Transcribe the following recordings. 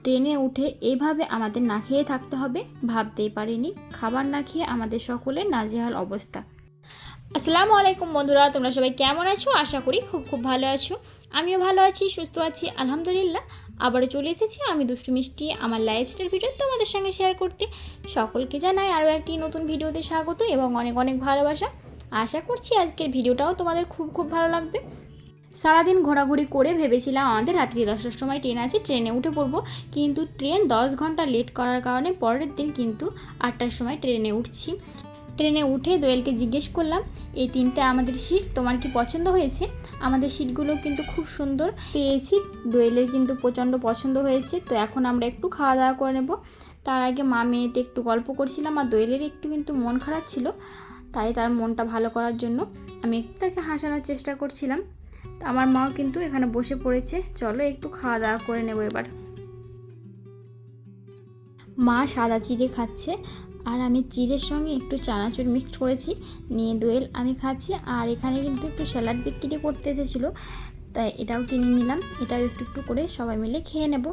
ট্রেনে উঠে এইভাবে আমাদের না খেয়ে থাকতে হবে ভাবতেই পারিনি। খাবার না খেয়ে আমাদের সকলের নাজেহাল অবস্থা। আসসালামু আলাইকুম বন্ধুরা, তোমরা সবাই কেমন আছো? আশা করি খুব ভালো আছো। আমিও ভালো আছি, সুস্থ আছি, আলহামদুলিল্লাহ। আবারও চলে এসেছি আমি দুষ্টু মিষ্টি আমার লাইফস্টাইল ভিডিও তোমাদের সঙ্গে শেয়ার করতে। সকলকে জানাই আরও একটি নতুন ভিডিওতে স্বাগত এবং অনেক অনেক ভালোবাসা। আশা করছি আজকের ভিডিওটাও তোমাদের খুব ভালো লাগবে। সারাদিন ঘোরাঘুরি করে ভেবেছিলাম আমাদের রাত্রি 10টার সময় ট্রেন আছে, ট্রেনে উঠে পড়বো, কিন্তু ট্রেন 10 ঘন্টা লেট করার কারণে পরের দিন কিন্তু 8টার সময় ট্রেনে উঠছি। ট্রেনে উঠে দোয়েলকে জিজ্ঞেস করলাম, এই 3টা আমাদের সিট তোমার কি পছন্দ হয়েছে? আমাদের সিটগুলো কিন্তু খুব সুন্দর পেয়েছি, দোয়েলের কিন্তু প্রচণ্ড পছন্দ হয়েছে। তো এখন আমরা একটু খাওয়া দাওয়া করে নেব। তার আগে মা মেয়েতে একটু গল্প করছিলাম, আর দোয়েলের একটু কিন্তু মন খারাপ ছিল, তাই তার মনটা ভালো করার জন্য আমি একটু তাকে হাসানোর চেষ্টা করছিলাম। আমার মাও কিন্তু এখানে বসে পড়েছে। চলো একটু খাওয়া দাওয়া করে নেব এবার। মা সাদা চিড়ে খাচ্ছে আর আমি চিড়ের সঙ্গে একটু চানাচুর মিক্সড করেছি নিয়ে দোয়েল আমি খাচ্ছি। আর এখানে কিন্তু একটু স্যালাড বিক্রি করতে এসেছিলো, তাই এটাও কিনে নিলাম। এটাও একটু করে সবাই মিলে খেয়ে নেব।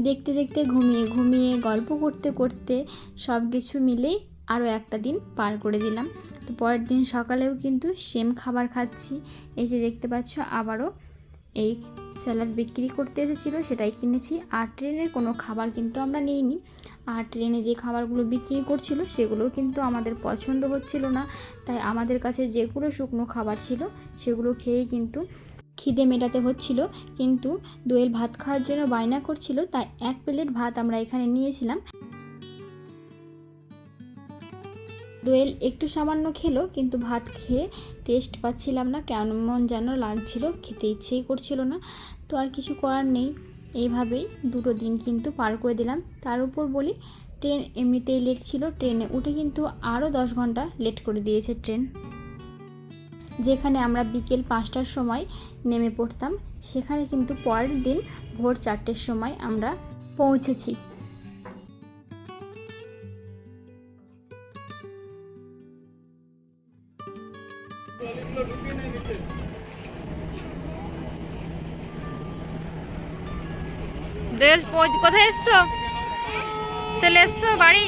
দেখতে দেখতে ঘুমিয়ে গল্প করতে করতে সব কিছু মিলেই আরও একটা দিন পার করে দিলাম। তো পরের দিন সকালেও কিন্তু সেম খাবার খাচ্ছি। এই যে দেখতে পাচ্ছ, আবারও এই স্যালাড বিক্রি করতে এসেছিলো, সেটাই কিনেছি। আর ট্রেনের কোনো খাবার কিন্তু আমরা নিইনি। আর ট্রেনে যে খাবারগুলো বিক্রি করছিল সেগুলোও কিন্তু আমাদের পছন্দ হচ্ছিল না, তাই আমাদের কাছে যেগুলো শুকনো খাবার ছিল সেগুলো খেয়েই কিন্তু খিদে মেটাতে হচ্ছিল। কিন্তু দোয়েল ভাত খাওয়ার জন্য বায়না করছিল, তাই 1 প্লেট ভাত আমরা এখানে নিয়েছিলাম। দোয়েল একটু সামান্য খেলো, কিন্তু ভাত খেয়ে টেস্ট পাচ্ছিলাম না, কেমন যেন লাগছিল, খেতে ইচ্ছেই করছিল না। তো আর কিছু করার নেই, এইভাবেই 2টো দিন কিন্তু পার করে দিলাম। তার উপর বলি, ট্রেন এমনিতেই লেট ছিল, ট্রেনে উঠে কিন্তু আরও 10 ঘন্টা লেট করে দিয়েছে ট্রেন। যেখানে আমরা বিকেল 5টার সময় নেমে পড়তাম, সেখানে কিন্তু পরের দিন ভোর 4টের সময় আমরা পৌঁছেছি। কোথায় এসছো? চলে এসছো বাড়ি?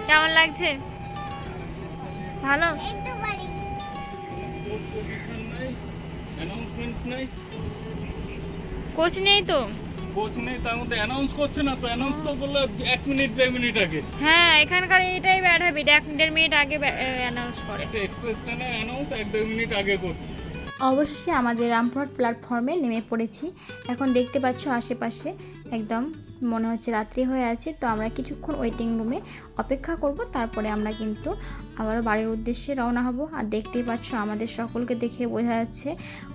কেমন লাগছে? ভালো? কোচ নেই তো, কোচ নেই, তার মধ্যে অ্যানাউন্স করছে না তো। অ্যানাউন্স তো করলে 1 মিনিট 2 মিনিট আগে। হ্যাঁ, এখানকার এটাই ব্যাড হ্যাবিট, 1-1.5 মিনিট আগে অ্যানাউন্স করে। এক্সপ্রেস ট্রেনে অ্যানাউন্স 1-2 মিনিট আগে করছে। অবশেষে আমাদের রামপুরহাট প্ল্যাটফর্মে নেমে পড়েছি। এখন দেখতে পাচ্ছ আশেপাশে একদম মনে হচ্ছে রাত্রি হয়ে আছে। তো আমরা কিছুক্ষণ ওয়েটিং রুমে অপেক্ষা করব, তারপরে আমরা কিন্তু আবারও বাড়ির উদ্দেশ্যে রওনা হব। আর দেখতেই পাচ্ছ আমাদের সকলকে দেখে বোঝা যাচ্ছে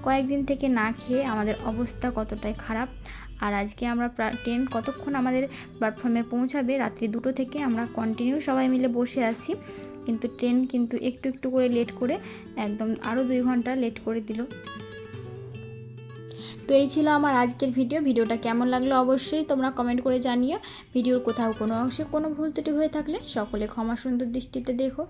কয়েকদিন থেকে না খেয়ে আমাদের অবস্থা কতটাই খারাপ। আর আজকে আমরা ট্রেন কতক্ষণ আমাদের প্ল্যাটফর্মে পৌঁছাবে, রাত্রি 2টো থেকে আমরা কন্টিনিউ সবাই মিলে বসে আছি, কিন্তু ট্রেন কিন্তু একটু করে লেট করে একদম আরও 2 ঘন্টা লেট করে দিল। তো এই ছিল আমার আজকের ভিডিওটা কেমন লাগলো অবশ্যই তোমরা কমেন্ট করে জানিও। ভিডিওর কোথাও কোনো অংশে কোনো ভুল ত্রুটি হয়ে থাকলে সকলে ক্ষমা সুন্দর দৃষ্টিতে দেখো।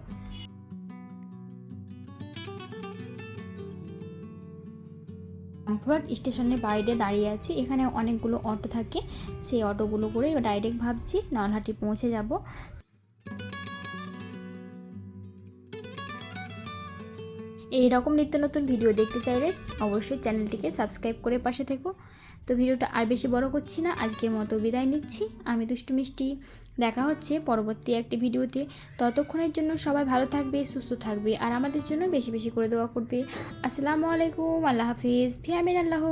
রামপুরহাট স্টেশনের বাইরে দাঁড়িয়ে আছি, এখানে অনেকগুলো অটো থাকে, সেই অটোগুলো করে ডাইরেক্ট ভাবছি নলহাটি পৌঁছে যাব। এই রকম নিত্য নতুন ভিডিও দেখতে চাইলে অবশ্যই চ্যানেলটিকে সাবস্ক্রাইব করে পাশে থেকো। তো ভিডিওটা আর বেশি বড় করছি না, আজকের মতো বিদায় নিচ্ছি। আমি দুষ্টু মিষ্টি। দেখা হচ্ছে পরবর্তী একটি ভিডিওতে। ততক্ষণের জন্য সবাই ভালো থাকবে, সুস্থ থাকবে, আর আমাদের জন্য বেশি বেশি করে দোয়া করবে। আসসালামু আলাইকুম, আল্লাহ হাফিজ, ফি আমিন আল্লাহ।